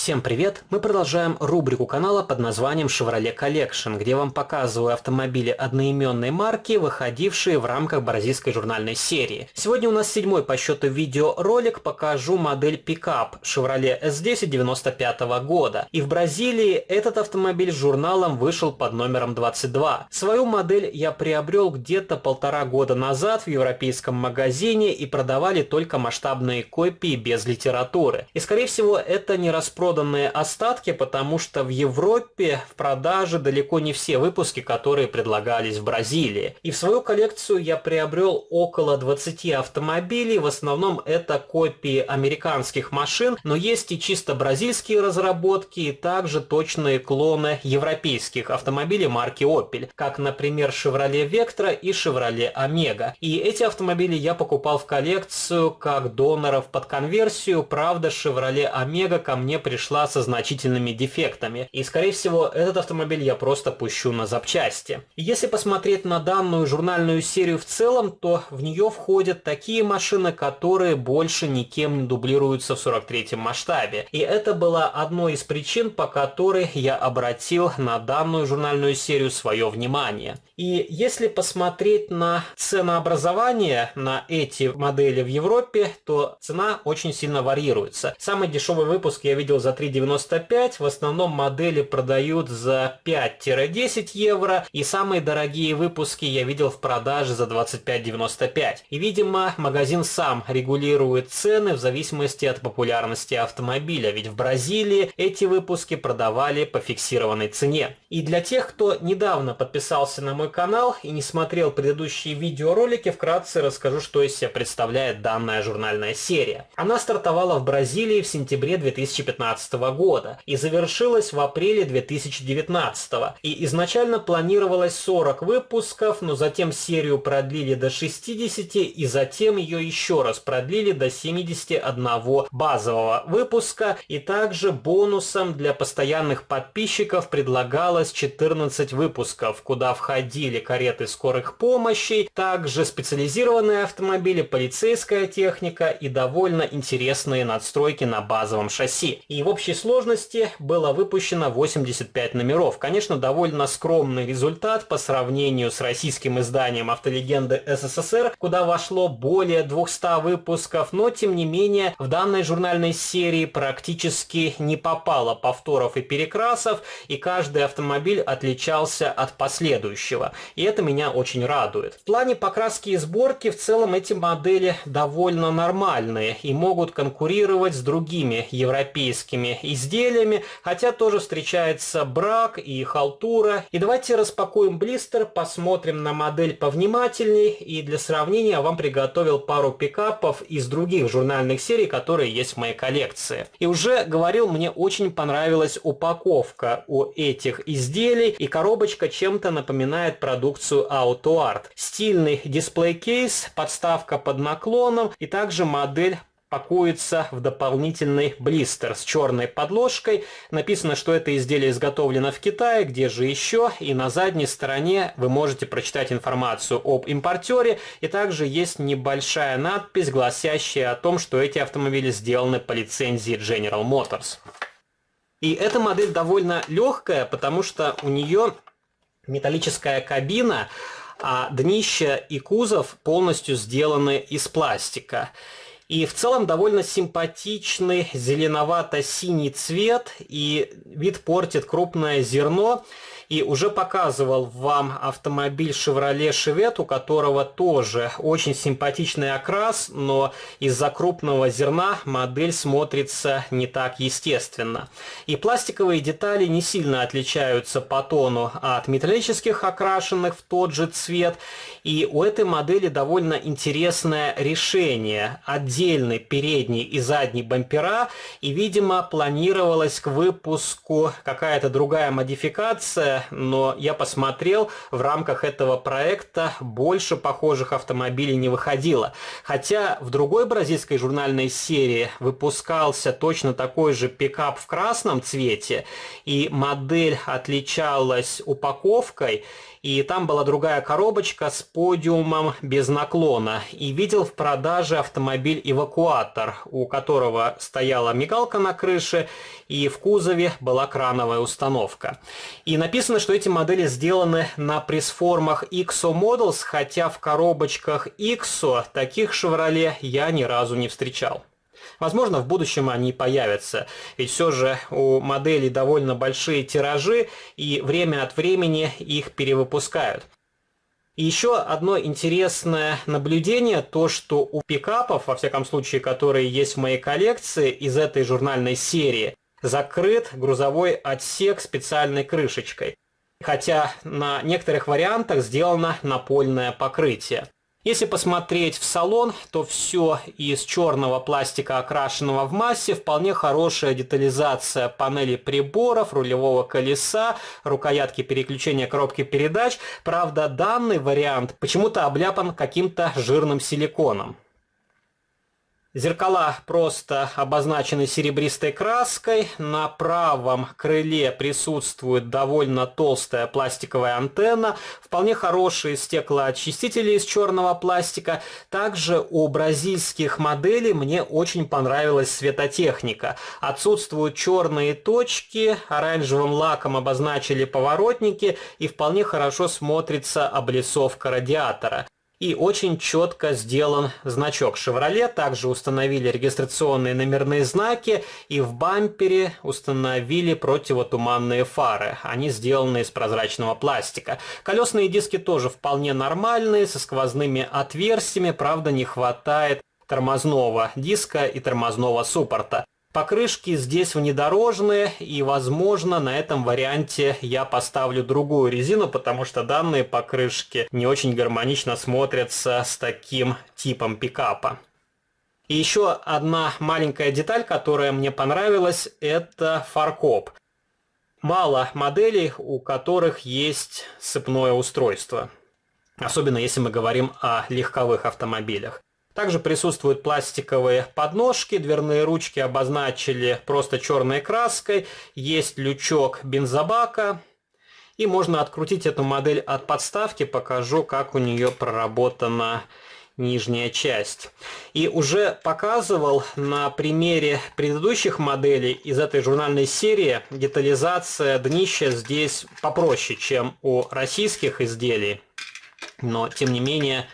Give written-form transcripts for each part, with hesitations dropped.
Всем привет! Мы продолжаем рубрику канала под названием Chevrolet Collection, где я вам показываю автомобили одноименной марки, выходившие в рамках бразильской журнальной серии. Сегодня у нас 7-й по счету видеоролик, покажу модель пикап Chevrolet S10 95 года. И в Бразилии этот автомобиль с журналом вышел под номером 22. Свою модель я приобрел где-то 1,5 года назад в европейском магазине, и продавали только масштабные копии без литературы. И скорее всего это не распроданные остатки, потому что в Европе в продаже далеко не все выпуски, которые предлагались в Бразилии. И в свою коллекцию я приобрел около 20 автомобилей, в основном это копии американских машин, но есть и чисто бразильские разработки, и также точные клоны европейских автомобилей марки Opel, как, например, Chevrolet Vectra и Chevrolet Omega. И эти автомобили я покупал в коллекцию как доноров под конверсию, правда, Chevrolet Omega ко мне пришла со значительными дефектами, и скорее всего этот автомобиль я просто пущу на запчасти. Если посмотреть на данную журнальную серию в целом, то в нее входят такие машины, которые больше никем не дублируются в 43-м масштабе, и это была одной из причин, по которой я обратил на данную журнальную серию свое внимание. И если посмотреть на ценообразование на эти модели в Европе, то цена очень сильно варьируется. Самый дешевый выпуск я видел за 3,95, в основном модели продают за 5-10 евро, и самые дорогие выпуски я видел в продаже за 25,95. И, видимо, магазин сам регулирует цены в зависимости от популярности автомобиля, ведь в Бразилии эти выпуски продавали по фиксированной цене. И для тех, кто недавно подписался на мой канал и не смотрел предыдущие видеоролики, вкратце расскажу, что из себя представляет данная журнальная серия. Она стартовала в Бразилии в сентябре 2015 года и завершилась в апреле 2019. И изначально планировалось 40 выпусков, но затем серию продлили до 60, и затем ее еще раз продлили до 71 базового выпуска, и также бонусом для постоянных подписчиков предлагалось 14 выпусков, куда входили кареты скорых помощи, также специализированные автомобили, полицейская техника и довольно интересные надстройки на базовом шасси. И в общей сложности было выпущено 85 номеров. Конечно, довольно скромный результат по сравнению с российским изданием «Автолегенды СССР», куда вошло более 200 выпусков, но тем не менее в данной журнальной серии практически не попало повторов и перекрасов, и каждый автомобиль отличался от последующего. И это меня очень радует. В плане покраски и сборки в целом эти модели довольно нормальные и могут конкурировать с другими европейскими изделиями, хотя тоже встречается брак и халтура. И давайте распакуем блистер, посмотрим на модель повнимательней, и для сравнения я вам приготовил пару пикапов из других журнальных серий, которые есть в моей коллекции. И уже говорил, мне очень понравилась упаковка у этих изделий, и коробочка чем-то напоминает продукцию AutoArt. Стильный дисплей-кейс, подставка под наклоном, и также модель пакуется в дополнительный блистер с черной подложкой. Написано, что это изделие изготовлено в Китае, где же еще. И на задней стороне вы можете прочитать информацию об импортере. И также есть небольшая надпись, гласящая о том, что эти автомобили сделаны по лицензии General Motors. И эта модель довольно легкая, потому что у нее металлическая кабина, а днище и кузов полностью сделаны из пластика. И в целом довольно симпатичный зеленовато-синий цвет, и вид портит крупное зерно. И уже показывал вам автомобиль Chevrolet Chevette, у которого тоже очень симпатичный окрас, но из-за крупного зерна модель смотрится не так естественно. И пластиковые детали не сильно отличаются по тону от металлических, окрашенных в тот же цвет. И у этой модели довольно интересное решение. Отдельный передний и задний бампера, и, видимо, планировалась к выпуску какая-то другая модификация, но я посмотрел, в рамках этого проекта больше похожих автомобилей не выходило. Хотя в другой бразильской журнальной серии выпускался точно такой же пикап в красном цвете, и модель отличалась упаковкой, и там была другая коробочка с подиумом без наклона. И видел в продаже автомобиль-эвакуатор, у которого стояла мигалка на крыше, и в кузове была крановая установка. И написано, что эти модели сделаны на пресс-формах XO Models, хотя в коробочках XO таких Chevrolet я ни разу не встречал. Возможно, в будущем они появятся, ведь все же у моделей довольно большие тиражи, и время от времени их перевыпускают. И еще одно интересное наблюдение, то что у пикапов, во всяком случае, которые есть в моей коллекции из этой журнальной серии, закрыт грузовой отсек специальной крышечкой, хотя на некоторых вариантах сделано напольное покрытие. Если посмотреть в салон, то все из черного пластика, окрашенного в массе, вполне хорошая детализация панели приборов, рулевого колеса, рукоятки переключения коробки передач. Правда, данный вариант почему-то обляпан каким-то жирным силиконом. Зеркала просто обозначены серебристой краской. На правом крыле присутствует довольно толстая пластиковая антенна. Вполне хорошие стеклоочистители из черного пластика. Также у бразильских моделей мне очень понравилась светотехника. Отсутствуют черные точки, оранжевым лаком обозначили поворотники и вполне хорошо смотрится облицовка радиатора. И очень четко сделан значок Chevrolet. Также установили регистрационные номерные знаки и в бампере установили противотуманные фары. Они сделаны из прозрачного пластика. Колесные диски тоже вполне нормальные, со сквозными отверстиями. Правда, не хватает тормозного диска и тормозного суппорта. Покрышки здесь внедорожные, и, возможно, на этом варианте я поставлю другую резину, потому что данные покрышки не очень гармонично смотрятся с таким типом пикапа. И еще одна маленькая деталь, которая мне понравилась, это фаркоп. Мало моделей, у которых есть сцепное устройство, особенно если мы говорим о легковых автомобилях. Также присутствуют пластиковые подножки, дверные ручки обозначили просто черной краской, есть лючок бензобака, и можно открутить эту модель от подставки, покажу, как у нее проработана нижняя часть. И уже показывал на примере предыдущих моделей из этой журнальной серии, детализация днища здесь попроще, чем у российских изделий, но тем не менее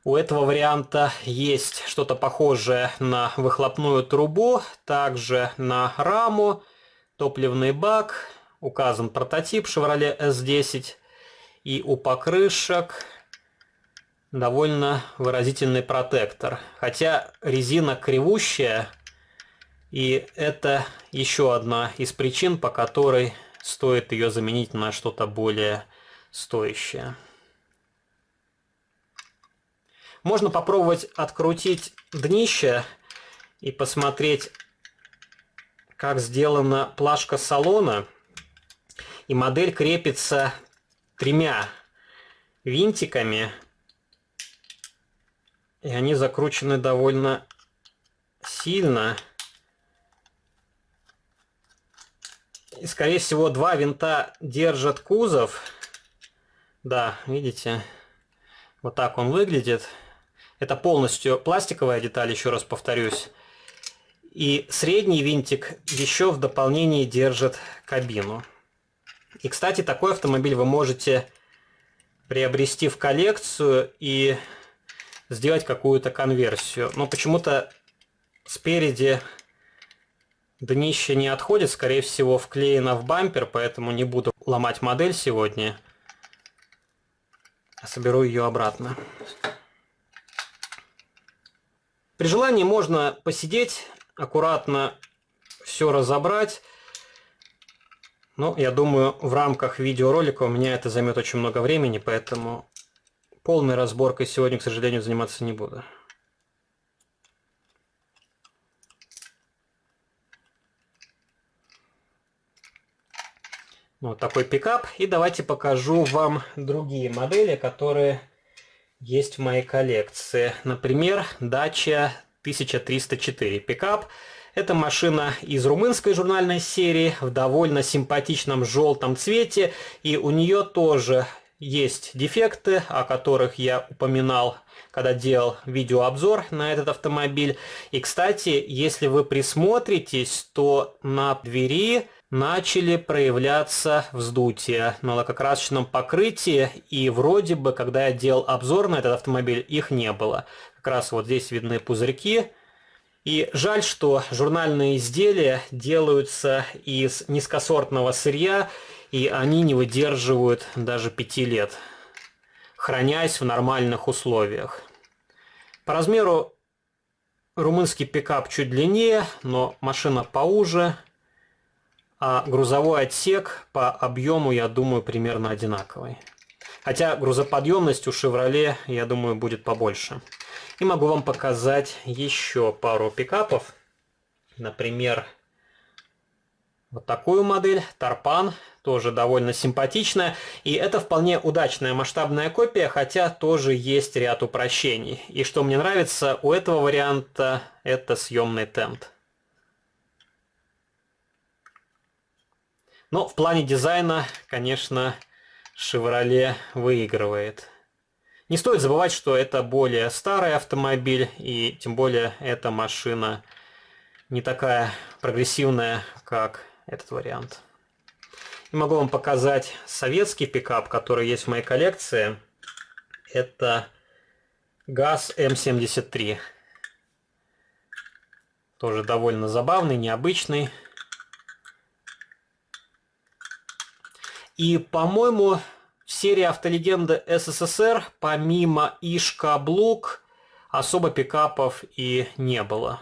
у этого варианта есть что-то похожее на выхлопную трубу, также на раму, топливный бак, указан прототип Chevrolet S10, и у покрышек довольно выразительный протектор. Хотя резина кривущая, и это еще одна из причин, по которой стоит ее заменить на что-то более стоящее. Можно попробовать открутить днище и посмотреть, как сделана плашка салона. И модель крепится 3 винтиками. И они закручены довольно сильно. И, скорее всего, 2 винта держат кузов. Да, видите? Вот так он выглядит. Это полностью пластиковая деталь, еще раз повторюсь. И средний винтик еще в дополнение держит кабину. И, кстати, такой автомобиль вы можете приобрести в коллекцию и сделать какую-то конверсию. Но почему-то спереди днище не отходит, скорее всего, вклеено в бампер, поэтому не буду ломать модель сегодня. Соберу ее обратно. При желании можно посидеть, аккуратно все разобрать. Но я думаю, в рамках видеоролика у меня это займет очень много времени, поэтому полной разборкой сегодня, к сожалению, заниматься не буду. Вот такой пикап. И давайте покажу вам другие модели, которые есть в моей коллекции. Например, Dacia 1304 пикап. Это машина из румынской журнальной серии в довольно симпатичном желтом цвете. И у нее тоже есть дефекты, о которых я упоминал, когда делал видеообзор на этот автомобиль. И, кстати, если вы присмотритесь, то на двери начали проявляться вздутия на лакокрасочном покрытии, и вроде бы, когда я делал обзор на этот автомобиль, их не было. Как раз вот здесь видны пузырьки. И жаль, что журнальные изделия делаются из низкосортного сырья, и они не выдерживают даже 5 лет, хранясь в нормальных условиях. По размеру румынский пикап чуть длиннее, но машина поуже, а грузовой отсек по объему, я думаю, примерно одинаковый. Хотя грузоподъемность у Chevrolet, я думаю, будет побольше. И могу вам показать еще пару пикапов. Например, вот такую модель, Tarpan, тоже довольно симпатичная. И это вполне удачная масштабная копия, хотя тоже есть ряд упрощений. И что мне нравится у этого варианта, это съемный тент. Но в плане дизайна, конечно, Chevrolet выигрывает. Не стоит забывать, что это более старый автомобиль, и тем более эта машина не такая прогрессивная, как этот вариант. И могу вам показать советский пикап, который есть в моей коллекции. Это ГАЗ М73. Тоже довольно забавный, необычный. И, по-моему, в серии «Автолегенды СССР» помимо Иш-Каблук особо пикапов и не было.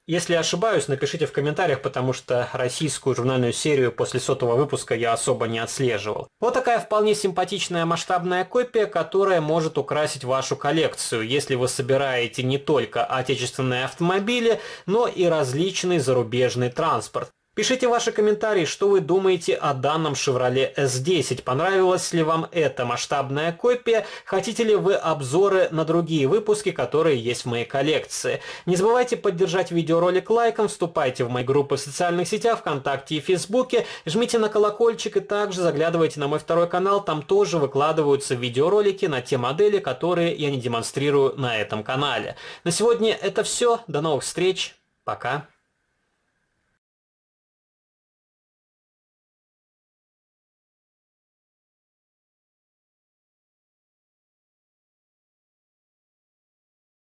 Если ошибаюсь, напишите в комментариях, потому что российскую журнальную серию после 100-го выпуска я особо не отслеживал. Вот такая вполне симпатичная масштабная копия, которая может украсить вашу коллекцию, если вы собираете не только отечественные автомобили, но и различный зарубежный транспорт. Пишите ваши комментарии, что вы думаете о данном Chevrolet S10. Понравилась ли вам эта масштабная копия? Хотите ли вы обзоры на другие выпуски, которые есть в моей коллекции? Не забывайте поддержать видеоролик лайком, вступайте в мои группы в социальных сетях, ВКонтакте и Фейсбуке, жмите на колокольчик и также заглядывайте на мой второй канал, там тоже выкладываются видеоролики на те модели, которые я не демонстрирую на этом канале. На сегодня это все, до новых встреч, пока!